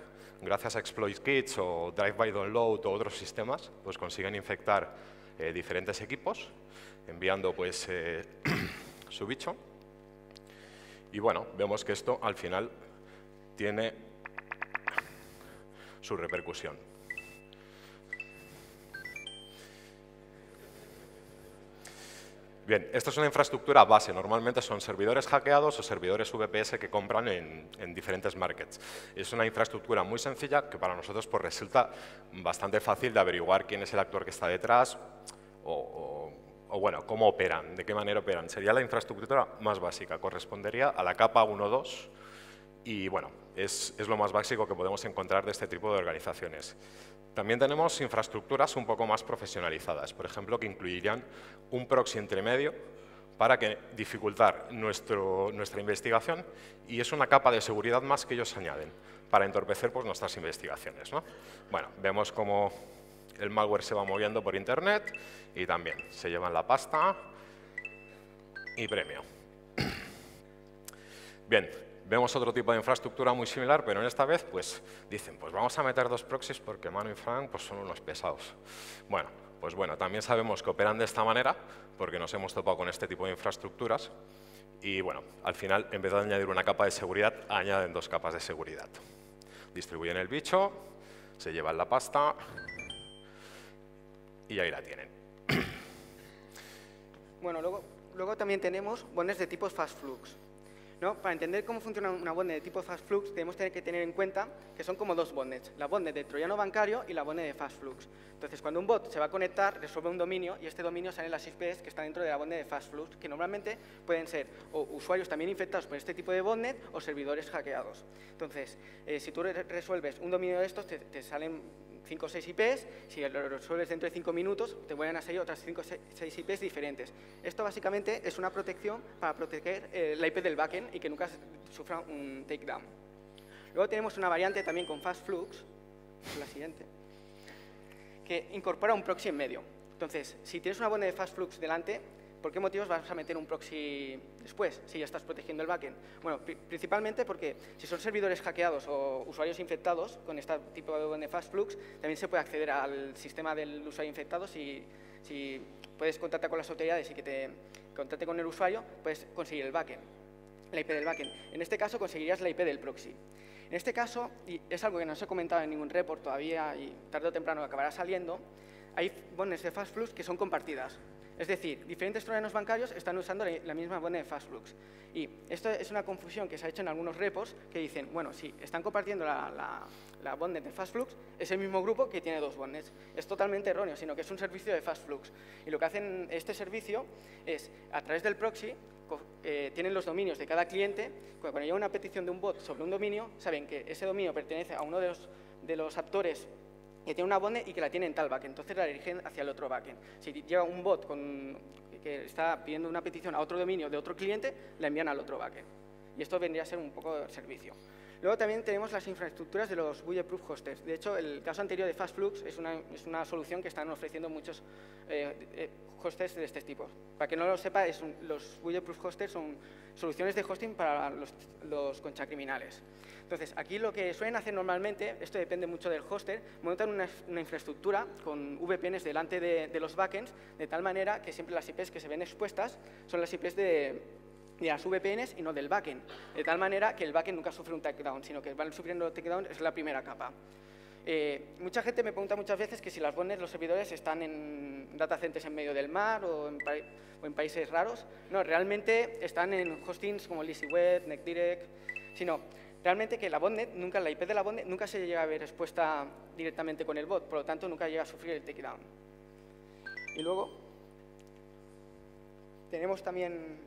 gracias a exploit kits o drive-by download o otros sistemas, pues consiguen infectar diferentes equipos, enviando pues su bicho. Y bueno, vemos que esto al final tiene su repercusión. Bien, esto es una infraestructura base. Normalmente son servidores hackeados o servidores VPS que compran en diferentes markets. Es una infraestructura muy sencilla que para nosotros pues, resulta bastante fácil de averiguar quién es el actor que está detrás o bueno, cómo operan, de qué manera operan. Sería la infraestructura más básica, correspondería a la capa 1.2 y bueno, es lo más básico que podemos encontrar de este tipo de organizaciones. También tenemos infraestructuras un poco más profesionalizadas, por ejemplo, que incluirían un proxy entre medio para dificultar nuestra investigación, y es una capa de seguridad más que ellos añaden para entorpecer pues, nuestras investigaciones, ¿no? Bueno, vemos cómo el malware se va moviendo por Internet y también se llevan la pasta y premio. Bien. Vemos otro tipo de infraestructura muy similar, pero en esta vez pues dicen, pues vamos a meter dos proxies porque Manu y Frank pues, son unos pesados. Bueno, pues bueno, también sabemos que operan de esta manera porque nos hemos topado con este tipo de infraestructuras y bueno, al final en vez de añadir una capa de seguridad, añaden dos capas de seguridad. Distribuyen el bicho, se llevan la pasta y ahí la tienen. Bueno, luego también tenemos botnets de tipo Fastflux. ¿No? Para entender cómo funciona una botnet de tipo Fastflux, tenemos que tener en cuenta que son como dos botnets, la botnet de troyano bancario y la botnet de Fastflux. Entonces, cuando un bot se va a conectar, resuelve un dominio y este dominio sale las IPs que están dentro de la botnet de Fastflux, que normalmente pueden ser o usuarios también infectados por este tipo de botnet o servidores hackeados. Entonces, si tú resuelves un dominio de estos, te salen 5 o 6 IPs, si lo resuelves dentro de 5 minutos, te vuelven a salir otras 5 o 6 IPs diferentes. Esto básicamente es una protección para proteger la IP del backend y que nunca sufra un takedown. Luego tenemos una variante también con Fastflux, la siguiente, que incorpora un proxy en medio. Entonces, si tienes una botnet de Fastflux delante, ¿por qué motivos vas a meter un proxy después, si ya estás protegiendo el backend? Bueno, principalmente porque si son servidores hackeados o usuarios infectados con este tipo de Fastflux, también se puede acceder al sistema del usuario infectado. Si puedes contactar con las autoridades y que te contacte con el usuario, puedes conseguir el backend, la IP del backend. En este caso, conseguirías la IP del proxy. En este caso, y es algo que no se ha comentado en ningún report todavía y tarde o temprano acabará saliendo, hay botnets de Fastflux que son compartidas. Es decir, diferentes troyanos bancarios están usando la misma botnet de Fastflux. Y esto es una confusión que se ha hecho en algunos repos que dicen, bueno, si están compartiendo la botnet de Fastflux, es el mismo grupo que tiene dos botnets. Es totalmente erróneo, sino que es un servicio de Fastflux. Y lo que hacen este servicio es, a través del proxy, tienen los dominios de cada cliente. Cuando llega una petición de un bot sobre un dominio, saben que ese dominio pertenece a uno de los actores que tiene una botnet y que la tiene en tal backend. Entonces la dirigen hacia el otro backend. Si llega un bot que está pidiendo una petición a otro dominio de otro cliente, la envían al otro backend. Y esto vendría a ser un poco de servicio. Luego también tenemos las infraestructuras de los bulletproof hosters. De hecho, el caso anterior de Fastflux es una solución que están ofreciendo muchos hosters de este tipo. Para que no lo sepa, los bulletproof hosters son soluciones de hosting para los conchacriminales. Entonces, aquí lo que suelen hacer normalmente, esto depende mucho del hoster, montan una infraestructura con VPNs delante de los backends, de tal manera que siempre las IPs que se ven expuestas son las IPs de las VPNs y no del backend. De tal manera que el backend nunca sufre un takedown, sino que van sufriendo takedown es la primera capa. Mucha gente me pregunta muchas veces que si las botnets, los servidores, están en data centers en medio del mar o en países raros. No, realmente están en hostings como LazyWeb, NetDirect, sino realmente que la IP de la botnet nunca se llega a ver expuesta directamente con el bot, por lo tanto nunca llega a sufrir el takedown. Y luego tenemos también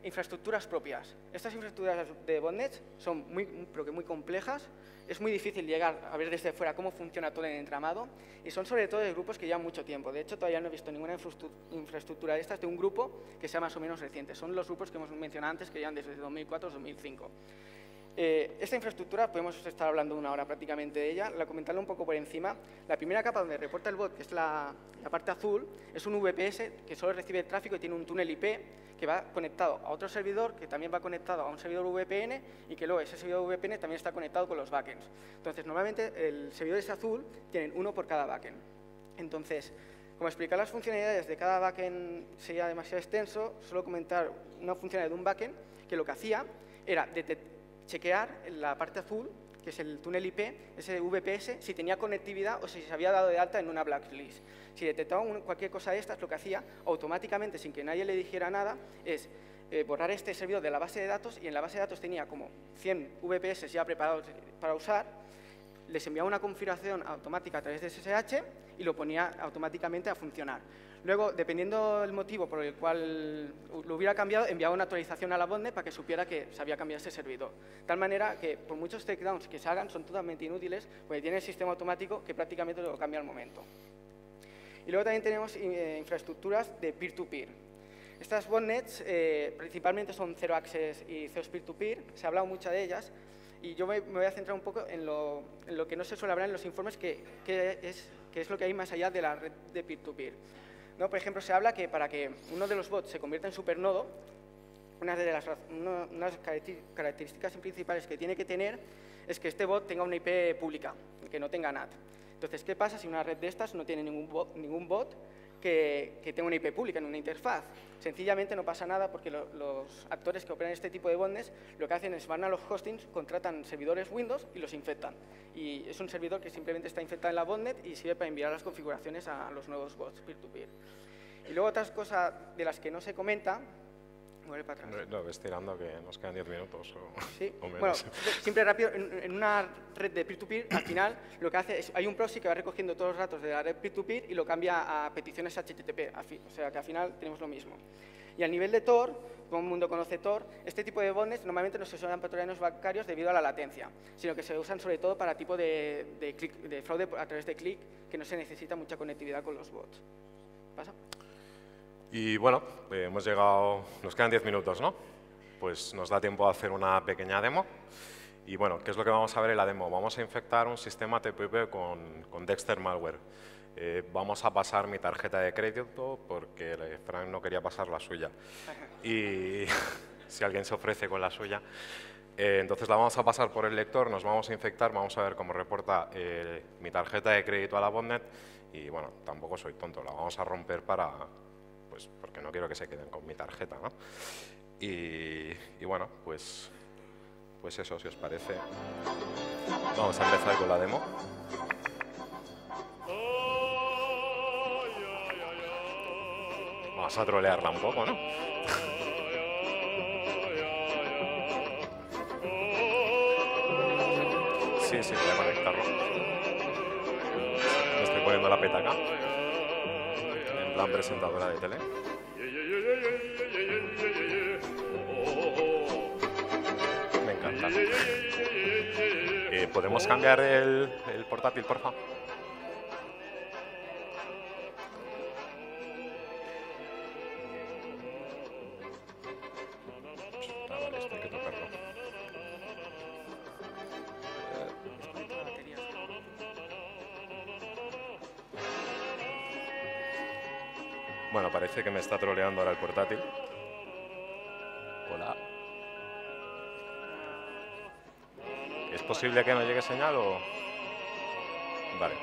infraestructuras propias. Estas infraestructuras de botnets son pero que muy complejas. Es muy difícil llegar a ver desde fuera cómo funciona todo el entramado y son sobre todo de grupos que llevan mucho tiempo. De hecho, todavía no he visto ninguna infraestructura de estas de un grupo que sea más o menos reciente. Son los grupos que hemos mencionado antes que llevan desde 2004-2005. Esta infraestructura, podemos estar hablando una hora prácticamente de ella, la comentaré un poco por encima. La primera capa donde reporta el bot, que es la parte azul, es un VPS que solo recibe el tráfico y tiene un túnel IP que va conectado a otro servidor, que también va conectado a un servidor VPN y que luego ese servidor VPN también está conectado con los backends. Entonces, normalmente el servidor es azul, tienen uno por cada backend. Entonces, como explicar las funcionalidades de cada backend sería demasiado extenso, solo comentar una funcionalidad de un backend que lo que hacía era chequear la parte azul, que es el túnel IP, ese VPS, si tenía conectividad o si se había dado de alta en una blacklist. Si detectaba cualquier cosa de estas, lo que hacía automáticamente, sin que nadie le dijera nada, es borrar este servidor de la base de datos y en la base de datos tenía como 100 VPS ya preparados para usar, les enviaba una configuración automática a través de SSH y lo ponía automáticamente a funcionar. Luego, dependiendo del motivo por el cual lo hubiera cambiado, enviaba una actualización a la botnet para que supiera que se había cambiado ese servidor. De tal manera que, por muchos takedowns que se hagan, son totalmente inútiles, porque tiene el sistema automático que prácticamente lo cambia al momento. Y luego también tenemos infraestructuras de peer-to-peer. Estas botnets principalmente son Zero Access y Zeus Peer-to-Peer, se ha hablado mucho de ellas, y yo me voy a centrar un poco en lo que no se suele hablar en los informes, que es lo que hay más allá de la red de peer-to-peer. ¿No? Por ejemplo, se habla que para que uno de los bots se convierta en supernodo, una de las características principales que tiene que tener es que este bot tenga una IP pública, que no tenga NAT. Entonces, ¿qué pasa si una red de estas no tiene ningún bot que tenga una IP pública en una interfaz? Sencillamente no pasa nada porque los actores que operan este tipo de botnets lo que hacen es van a los hostings, contratan servidores Windows y los infectan. Y es un servidor que simplemente está infectado en la botnet y sirve para enviar las configuraciones a los nuevos bots peer-to-peer. Y luego otras cosas de las que no se comenta. Para atrás. No, ves tirando que nos quedan 10 minutos sí. o menos. Bueno, siempre rápido, en una red de peer-to-peer, al final lo que hace es, hay un proxy que va recogiendo todos los datos de la red peer-to-peer y lo cambia a peticiones HTTP, o sea que al final tenemos lo mismo. Y a nivel de Tor, todo el mundo conoce Tor, este tipo de botnets normalmente no se usan para troyanos bancarios debido a la latencia, sino que se usan sobre todo para tipo de fraude a través de click, que no se necesita mucha conectividad con los bots. ¿Pasa? Y bueno, hemos llegado, nos quedan 10 minutos, ¿no? Pues nos da tiempo a hacer una pequeña demo. Y bueno, ¿qué es lo que vamos a ver en la demo? Vamos a infectar un sistema TPP con Dexter Malware. Vamos a pasar mi tarjeta de crédito porque Frank no quería pasar la suya. Y si alguien se ofrece con la suya. Entonces la vamos a pasar por el lector, nos vamos a infectar, vamos a ver cómo reporta mi tarjeta de crédito a la botnet. Y bueno, tampoco soy tonto, la vamos a romper porque no quiero que se queden con mi tarjeta, ¿no? Y bueno, pues eso, si os parece, vamos a empezar con la demo. Vamos a trolearla un poco, ¿no? Sí, voy a conectarlo. Me estoy poniendo la petaca. En plan presentadora de tele. Me encanta. ¿Podemos cambiar el portátil, por favor? Vale, esto hay que tocarlo. Bueno, parece que me está troleando ahora el portátil. Hola. ¿Es posible que no llegue señal o...? Vale.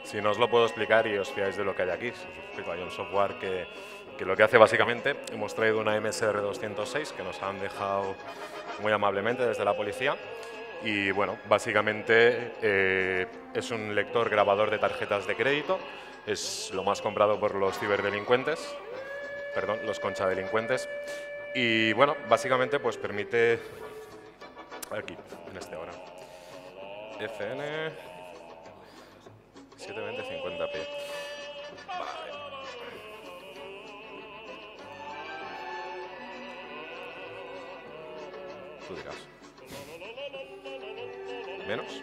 Si no os lo puedo explicar y os fiáis de lo que hay aquí. Os explico, hay un software que lo que hace básicamente, hemos traído una MSR 206 que nos han dejado muy amablemente desde la policía. Y bueno, básicamente es un lector grabador de tarjetas de crédito. Es lo más comprado por los ciberdelincuentes, perdón, los conchadelincuentes. Y bueno, básicamente pues permite, aquí, en este ahora, FN 720-50p. Vale. Tú dirás. ¿Menos?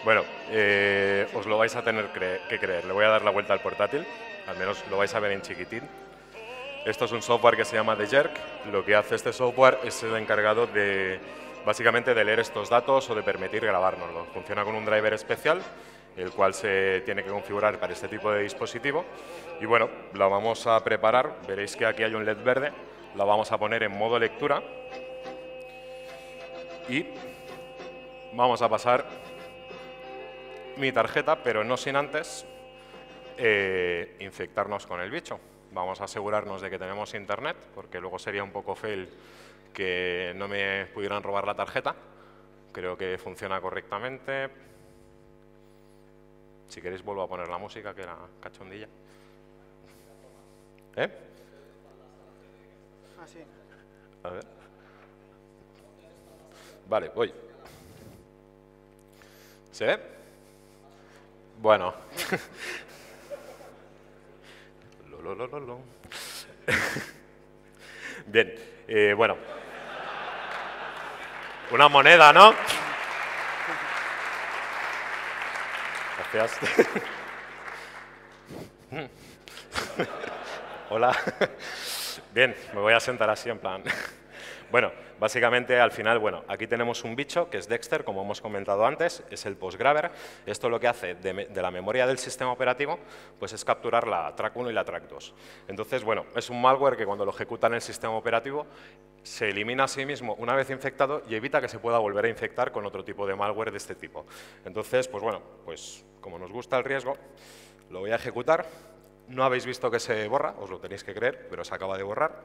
Bueno, os lo vais a tener que creer. Le voy a dar la vuelta al portátil, al menos lo vais a ver en chiquitín. Esto es un software que se llama The Jerk. Lo que hace este software es el encargado de, básicamente, de leer estos datos o de permitir grabárnoslo. Funciona con un driver especial, el cual se tiene que configurar para este tipo de dispositivo. Y bueno, lo vamos a preparar. Veréis que aquí hay un LED verde. Lo vamos a poner en modo lectura. Y vamos a pasar mi tarjeta, pero no sin antes infectarnos con el bicho. Vamos a asegurarnos de que tenemos internet, porque luego sería un poco fail que no me pudieran robar la tarjeta. Creo que funciona correctamente. Si queréis vuelvo a poner la música, que era cachondilla. ¿Eh? Ah, sí. A ver. Vale, voy. ¿Se ve? Bueno. Bien, bueno. Una moneda, ¿no? Gracias. Hola. Bien, me voy a sentar así en plan... Bueno, básicamente al final, bueno, aquí tenemos un bicho que es Dexter, como hemos comentado antes, es el postgrabber. Esto lo que hace de la memoria del sistema operativo, pues es capturar la track 1 y la track 2. Entonces, bueno, es un malware que cuando lo ejecuta en el sistema operativo se elimina a sí mismo una vez infectado y evita que se pueda volver a infectar con otro tipo de malware de este tipo. Entonces, pues bueno, pues como nos gusta el riesgo, lo voy a ejecutar. No habéis visto que se borra, os lo tenéis que creer, pero se acaba de borrar.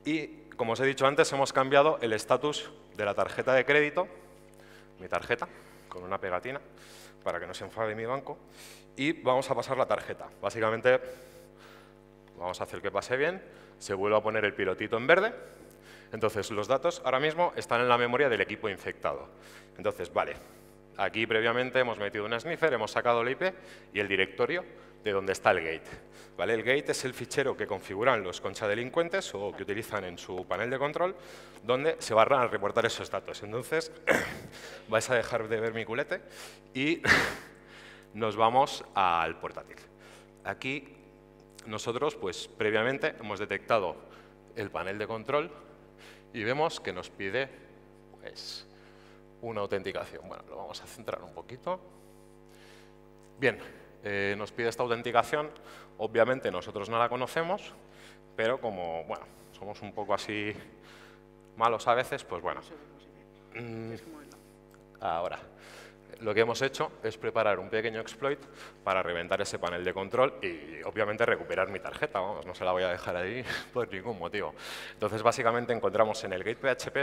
Y, como os he dicho antes, hemos cambiado el estatus de la tarjeta de crédito, mi tarjeta, con una pegatina, para que no se enfade mi banco, y vamos a pasar la tarjeta. Básicamente, vamos a hacer que pase bien, se vuelve a poner el pilotito en verde. Entonces, los datos ahora mismo están en la memoria del equipo infectado. Entonces, vale, aquí previamente hemos metido un sniffer, hemos sacado la IP y el directorio de donde está el gate. ¿Vale? El gate es el fichero que configuran los conchadelincuentes o que utilizan en su panel de control, donde se van a reportar esos datos. Entonces, vais a dejar de ver mi culete y nos vamos al portátil. Aquí nosotros, pues previamente hemos detectado el panel de control y vemos que nos pide pues, una autenticación. Bueno, lo vamos a centrar un poquito. Bien, nos pide esta autenticación. Obviamente nosotros no la conocemos, pero como bueno, somos un poco así malos a veces, pues bueno. Ahora, lo que hemos hecho es preparar un pequeño exploit para reventar ese panel de control y, obviamente, recuperar mi tarjeta. Vamos, no se la voy a dejar ahí por ningún motivo. Entonces, básicamente, encontramos en el gateway PHP,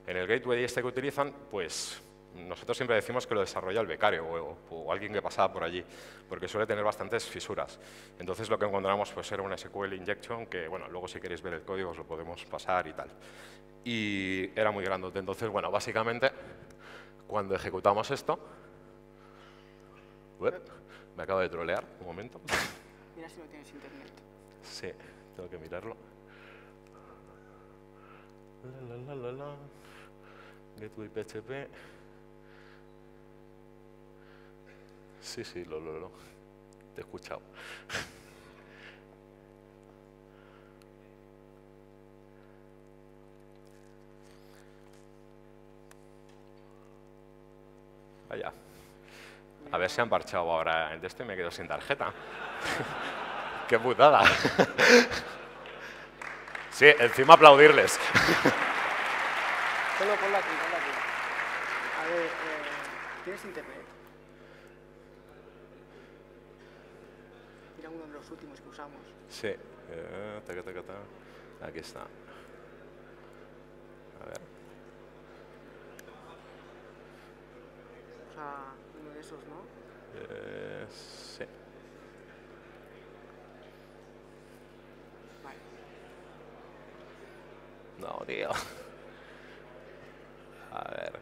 en el gateway este que utilizan, pues nosotros siempre decimos que lo desarrolla el becario o alguien que pasaba por allí, porque suele tener bastantes fisuras. Entonces, lo que encontramos pues, era una SQL injection que, bueno, luego si queréis ver el código os lo podemos pasar y tal. Y era muy grandote. Entonces, bueno, básicamente, cuando ejecutamos esto... me acabo de trolear, un momento. Mira si no tienes internet. Sí, tengo que mirarlo. Gateway PHP. Sí, lo. Te he escuchado. Vaya. A ver si han parchado ahora el de este y me quedo sin tarjeta. ¡Qué putada! Sí, encima aplaudirles. Ponlo aquí. A ver, ¿tienes internet? Mira uno de los últimos que usamos. Sí. Aquí está. A ver. O sea, uno de esos, ¿no? Sí. Vale. No, tío. A ver.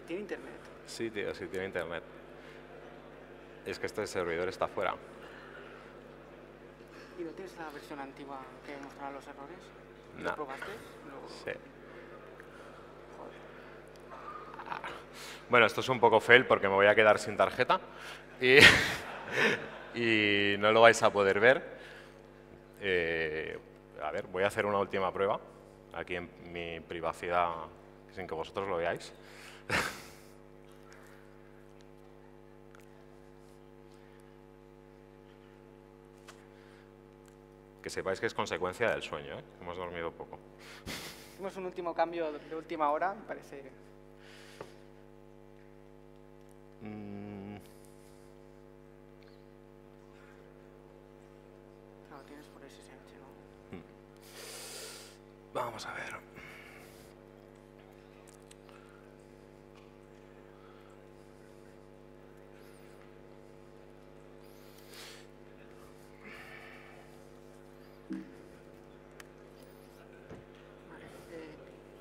¿Tiene internet? Sí, tío, sí tiene internet. Es que este servidor está fuera. ¿Y no tienes la versión antigua que mostraba los errores? No. ¿Lo probaste? No. Sí. Bueno, esto es un poco fail porque me voy a quedar sin tarjeta y, y no lo vais a poder ver. A ver, voy a hacer una última prueba aquí en mi privacidad sin que vosotros lo veáis. Que sepáis que es consecuencia del sueño, ¿eh? Hemos dormido poco. Hicimos un último cambio de última hora, me parece. Claro, tienes por SSH, ¿no? Vamos a ver.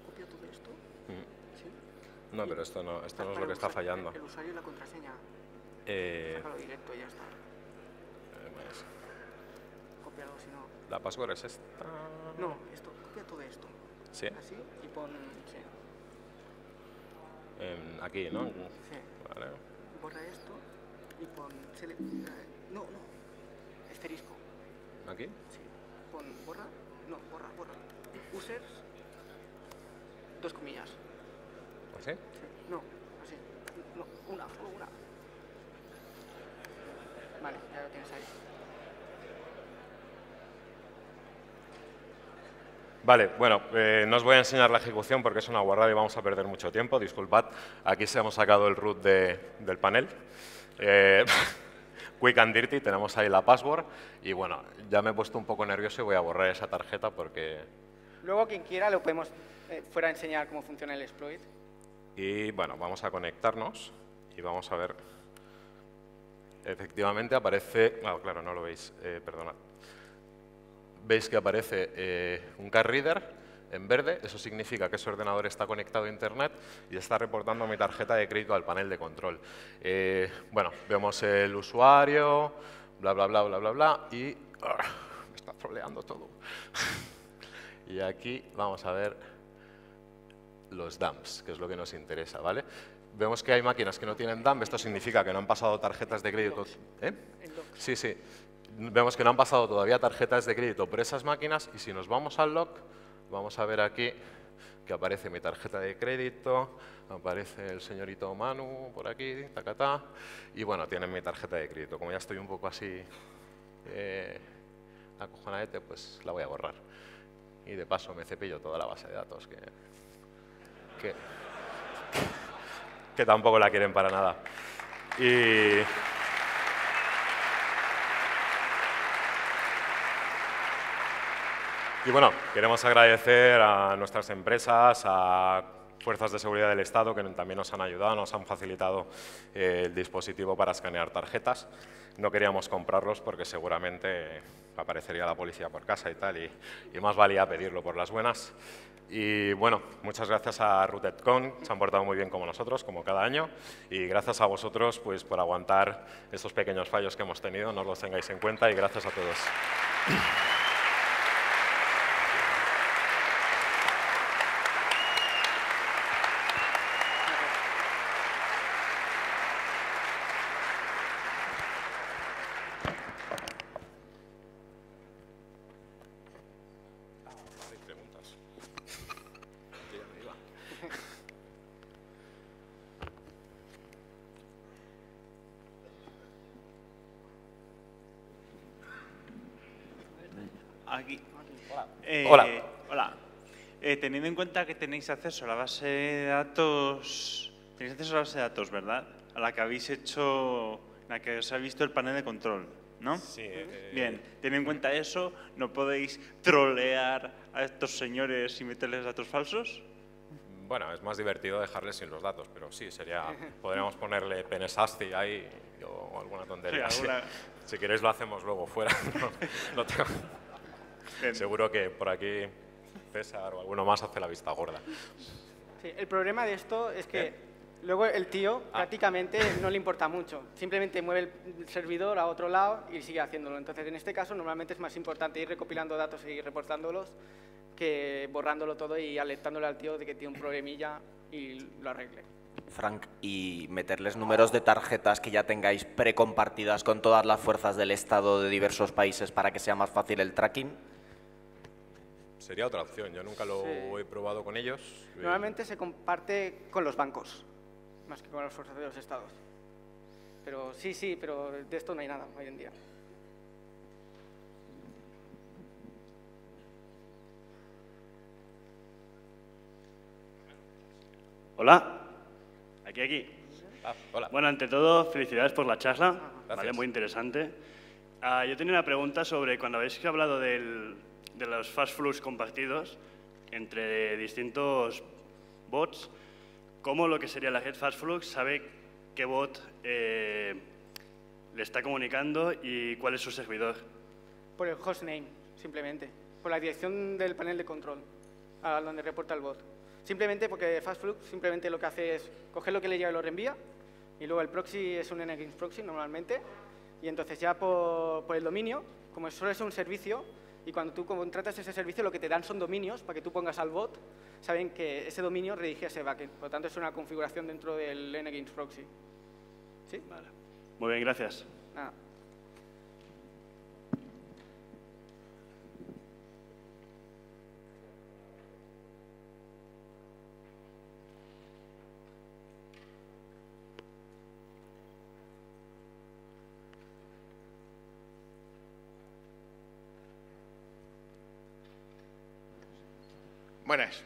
¿Copia todo esto? ¿Sí? No, pero esto no es lo que está fallando. El usuario y la contraseña. Sácalo directo y ya está. Cópialo, si no. ¿La password es esta? No, esto, copia todo esto. Sí. Así y pon... Sí. Aquí, ¿no? Sí. Vale. Borra esto y pon... No. Asterisco. ¿Aquí? Sí. Pon borra. No, borra. Users. 2 comillas. ¿Así? Sí. No, así. No, solo una. Vale, ya lo tienes ahí. Vale, bueno, no os voy a enseñar la ejecución porque es una guarrada y vamos a perder mucho tiempo, disculpad. Aquí se hemos sacado el root del panel. Quick and dirty, tenemos ahí la password y bueno, ya me he puesto un poco nervioso y voy a borrar esa tarjeta porque... Luego, quien quiera, lo podemos fuera a enseñar cómo funciona el exploit. Y bueno, vamos a conectarnos y vamos a ver. Efectivamente aparece... claro, no lo veis, perdonad. Veis que aparece un card reader en verde, eso significa que ese ordenador está conectado a Internet y está reportando mi tarjeta de crédito al panel de control. Bueno, vemos el usuario, bla, y me está troleando todo. Y aquí vamos a ver los dumps, que es lo que nos interesa, ¿vale? Vemos que hay máquinas que no tienen dump, esto significa que no han pasado tarjetas de crédito. Sí. Vemos que no han pasado todavía tarjetas de crédito por esas máquinas y si nos vamos al log, vamos a ver aquí que aparece mi tarjeta de crédito, aparece el señorito Manu por aquí, tacatá, y bueno, tienen mi tarjeta de crédito. Como ya estoy un poco así acojonadete, pues la voy a borrar. Y de paso me cepillo toda la base de datos que tampoco la quieren para nada. Y bueno, queremos agradecer a nuestras empresas, a fuerzas de seguridad del Estado que también nos han ayudado, nos han facilitado el dispositivo para escanear tarjetas. No queríamos comprarlos porque seguramente aparecería la policía por casa y tal, y más valía pedirlo por las buenas. Y bueno, muchas gracias a RootedCon, se han portado muy bien como nosotros, como cada año, y gracias a vosotros pues, por aguantar estos pequeños fallos que hemos tenido, no los tengáis en cuenta, y gracias a todos. Aquí. Hola. Hola. Teniendo en cuenta que tenéis acceso a la base de datos, ¿verdad? A la que habéis hecho, en la que os ha visto el panel de control, ¿no? Sí. Bien, teniendo en cuenta eso, ¿no podéis trolear a estos señores y meterles datos falsos? Bueno, es más divertido dejarles sin los datos, pero sí, podríamos ponerle Penesasti ahí o alguna tontería. Sí, alguna... Si queréis lo hacemos luego fuera. No tengo... Seguro que por aquí César o alguno más hace la vista gorda. Sí, el problema de esto es que luego el tío prácticamente no le importa mucho. Simplemente mueve el servidor a otro lado y sigue haciéndolo. Entonces, en este caso, normalmente es más importante ir recopilando datos y ir reportándolos que borrándolo todo y alertándole al tío de que tiene un problemilla y lo arregle. Frank, ¿y meterles números de tarjetas que ya tengáis precompartidas con todas las fuerzas del Estado de diversos países para que sea más fácil el tracking? Sería otra opción, yo nunca lo he probado con ellos. Normalmente se comparte con los bancos, más que con las fuerzas de los estados. Pero sí, pero de esto no hay nada hoy en día. Hola. Aquí. Hola. Bueno, ante todo, felicidades por la charla, Gracias. ¿vale? Muy interesante. Yo tenía una pregunta sobre cuando habéis hablado de los fast flux compartidos entre distintos bots, ¿cómo lo que sería la red fast flux sabe qué bot le está comunicando y cuál es su servidor? Por el hostname, simplemente. Por la dirección del panel de control, a donde reporta el bot. Simplemente porque Fastflux simplemente lo que hace es coger lo que le llega y lo reenvía, y luego el proxy es un NGINX proxy normalmente, y entonces ya por el dominio, como solo es un servicio, y cuando tú contratas ese servicio lo que te dan son dominios para que tú pongas al bot, saben que ese dominio redirige a ese backend. Por lo tanto, es una configuración dentro del NGINX proxy. ¿Sí? Vale. Muy bien, gracias. Nada. Buenas.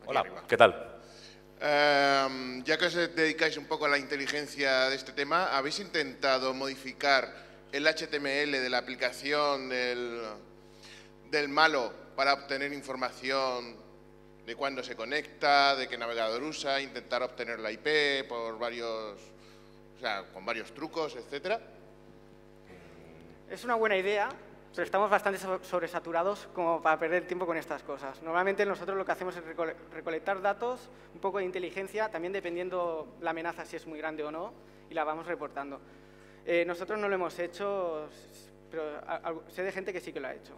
Hola, ¿qué tal? Ya que os dedicáis un poco a la inteligencia de este tema, ¿habéis intentado modificar el HTML de la aplicación del malo para obtener información de cuándo se conecta, de qué navegador usa, intentar obtener la IP por con varios trucos, etcétera? Es una buena idea, pero estamos bastante sobresaturados como para perder tiempo con estas cosas. Normalmente nosotros lo que hacemos es recolectar datos, un poco de inteligencia, también dependiendo la amenaza si es muy grande o no, y la vamos reportando. Nosotros no lo hemos hecho, pero sé de gente que sí que lo ha hecho.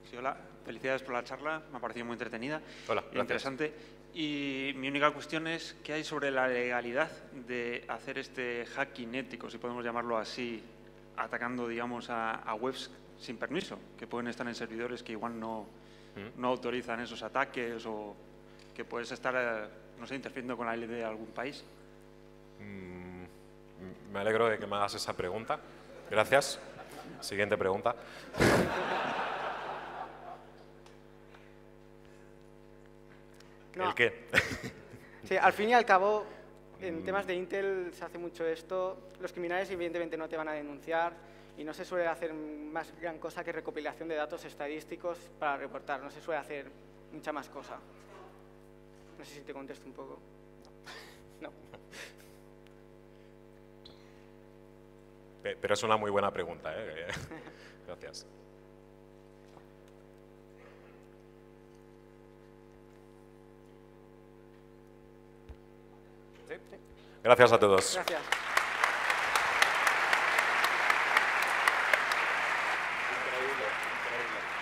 Sí, hola, felicidades por la charla, me ha parecido muy entretenida Hola, e interesante. Y mi única cuestión es, ¿qué hay sobre la legalidad de hacer este hacking ético, si podemos llamarlo así, atacando, digamos, a webs sin permiso, que pueden estar en servidores que igual no autorizan esos ataques o que puedes estar, no sé, interfiriendo con la ley de algún país. Me alegro de que me hagas esa pregunta. Gracias. Siguiente pregunta. No. ¿El qué? Sí, al fin y al cabo, en temas de Intel se hace mucho esto. Los criminales evidentemente no te van a denunciar y no se suele hacer más gran cosa que recopilación de datos estadísticos para reportar. No se suele hacer mucha más cosa. No sé si te contesto un poco. No. Pero es una muy buena pregunta, ¿eh? Gracias. ¿Sí? Gracias a todos. Gracias.